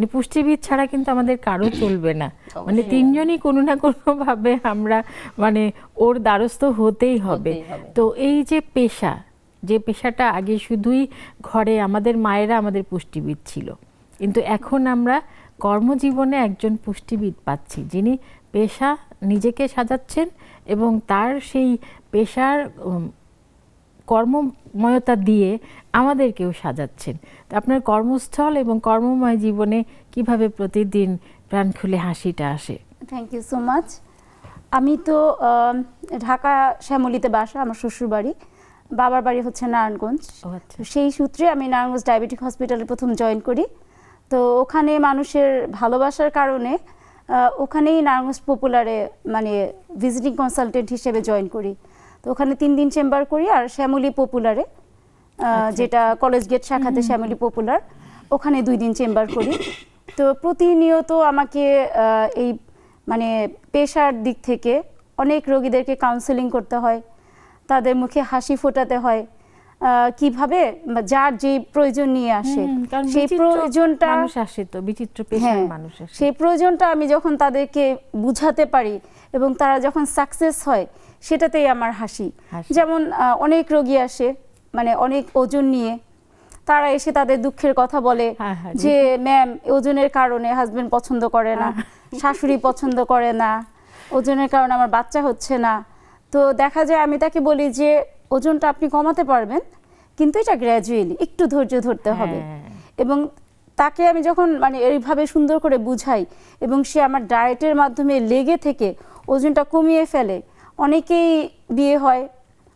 মানে পুষ্টিবিদ ছাড়া কিন্তু আমাদের কারো চলবে না, মানে তিনজনই কোনো না কোনো ভাবে আমরা মানে ওর দ্বারস্থ হতেই হবে। তো এই যে পেশা, যে পেশাটা আগে শুধুই ঘরে আমাদের মায়েরা আমাদের পুষ্টিবিদ ছিল, কিন্তু এখন আমরা কর্মজীবনে একজন পুষ্টিবিদ পাচ্ছি যিনি পেশা নিজেকে সাজাচ্ছেন এবং তার সেই পেশার কর্মময়তা দিয়ে আমাদেরকেও সাজাচ্ছেন। তো আপনার কর্মস্থল এবং কর্মময় জীবনে কিভাবে প্রতিদিন প্রাণ খুলে হাসিটা আসে? Thank you so much. আমি তো ঢাকা শ্যামলীতে বাসা, আমার শ্বশুর বাড়ি, বাবার বাড়ি হচ্ছে নারায়ণগঞ্জ। সেই সূত্রে আমি নারায়ণগঞ্জ ডায়াবেটিক হসপিটালে প্রথম জয়েন করি। তো ওখানে মানুষের ভালোবাসার কারণে ওখানেই নারায়ণগঞ্জ পপুলারে মানে ভিজিটিং কনসালটেন্ট হিসেবে জয়েন করি। তো ওখানে 3 দিন চেম্বার করি, আর শ্যামলী পপুলারে যেটা কলেজ গেট শাখাতে শ্যামলী পপুলার, ওখানে 2 দিন চেম্বার করি। তো প্রতিনিয়ত আমাকে এই মানে পেশার দিক থেকে অনেক রোগীদেরকে কাউন্সেলিং করতে হয়, তাদের মুখে হাসি ফোটাতে হয়, কিভাবে যার যে প্রয়োজন নিয়ে আসে সেই প্রয়োজনটা মানুষ আসে, তো বিচিত্র পেশার মানুষ আসে, সেই প্রয়োজনটা আমি যখন তাদেরকে বুঝাতে পারি এবং তারা যখন সাকসেস হয়, সেটাতেই আমার হাসি। যেমন অনেক রোগী আসে মানে অনেক ওজন নিয়ে, তারা এসে তাদের দুঃখের কথা বলে যে ম্যাম ওজনের কারণে হাজবেন্ড পছন্দ করে না, শাশুড়ি পছন্দ করে না, ওজনের কারণে আমার বাচ্চা হচ্ছে না। তো দেখা যায় আমি তাকে বলি যে ওজনটা আপনি কমাতে পারবেন, কিন্তু এটা গ্র্যাজুয়ালি, একটু ধৈর্য ধরতে হবে। এবং তাকে আমি যখন মানে এইভাবে সুন্দর করে বুঝাই এবং সে আমার ডায়েটের মাধ্যমে লেগে থেকে ওজনটা কমিয়ে ফেলে, অনেকেই বিয়ে হয়,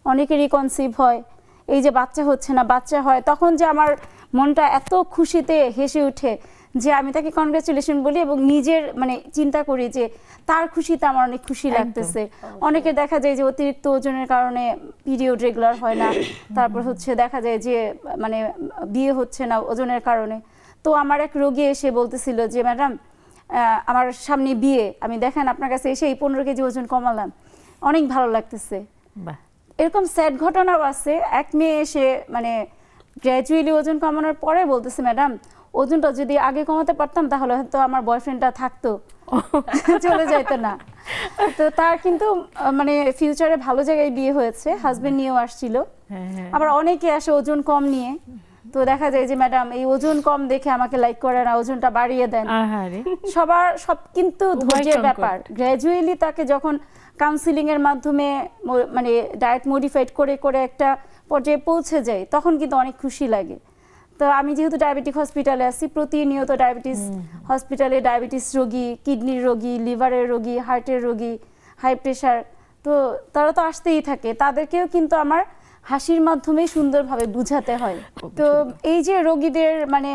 অনেকেরই কনসিভ হয়, এই যে বাচ্চা হচ্ছে না বাচ্চা হয়, তখন যে আমার মনটা এত খুশিতে হেসে ওঠে যে আমি তাকে কনগ্রাচুলেশন বলি এবং নিজের মানে চিন্তা করি যে তার খুশিতে আমার অনেক খুশি লাগতেছে। অনেকে দেখা যায় যে অতিরিক্ত ওজনের কারণে পিরিয়ড রেগুলার হয় না, তারপর হচ্ছে দেখা যায় যে মানে বিয়ে হচ্ছে না ওজনের কারণে। তো আমার এক রোগী এসে বলতেছিল যে ম্যাডাম আমার সামনে বিয়ে, আমি দেখেন আপনার কাছে এসে এই 15 কেজি ওজন কমালাম, অনেক ভালো লাগতেছে। এরকম স্যাড ঘটনাও আছে। এক মেয়ে এসে মানে গ্র্যাজুয়ালি ওজন কমানোর পরে বলতেছে ম্যাডাম ওজনটা যদি আগে কমাতে পারতাম তাহলে হয়তো আমার বয়ফ্রেন্ডটা থাকতো, চলে যাইতো না। তো তার কিন্তু মানে ফিউচারে ভালো জায়গায় বিয়ে হয়েছে, হাজবেন্ড নিয়েও আসছিল। আবার অনেকে আসে ওজন কম নিয়ে, তো দেখা যায় যে ম্যাডাম এই ওজন কম দেখে আমাকে লাইক করে না, ওজনটা বাড়িয়ে দেন। সব কিন্তু ধৈর্যের ব্যাপার। গ্র্যাজুয়ালি তাকে যখন কাউন্সিলিং এর মাধ্যমে মানে ডায়েট মডিফাইড করে করে একটা পর্যায়ে পৌঁছে যায়, তখন কিন্তু অনেক খুশি লাগে। তো আমি যেহেতু ডায়াবেটিক হসপিটালে আছি, প্রতিনিয়ত ডায়াবেটিস হসপিটালে ডায়াবেটিস রোগী, কিডনির রোগী, লিভারের রোগী, হার্টের রোগী, হাই প্রেশার, তো তারা তো আসতেই থাকে, তাদেরকেও কিন্তু আমার হাসির মাধ্যমে সুন্দরভাবে বুঝাতে হয়। তো এই যে রোগীদের মানে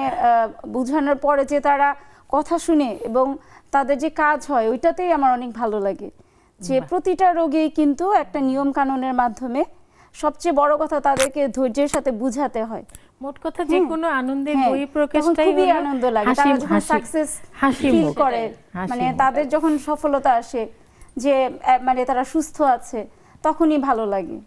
বুঝানোর পরে যে তারা কথা শুনে এবং তাদের যে কাজ হয়, ওইটাতেই আমার অনেক ভালো লাগে যে প্রতিটা রোগী কিন্তু একটা নিয়ম কানুনের মাধ্যমে, সবচেয়ে বড় কথা তাদেরকে ধৈর্যের সাথে বুঝাতে হয়। মোট কথা যে কোনো আনন্দের বই প্রকাশটাই খুবই আনন্দ লাগে, তারা যখন সাকসেস ফিল করে, মানে তাদের যখন সফলতা আসে যে মানে তারা সুস্থ আছে, তখনই ভালো লাগে।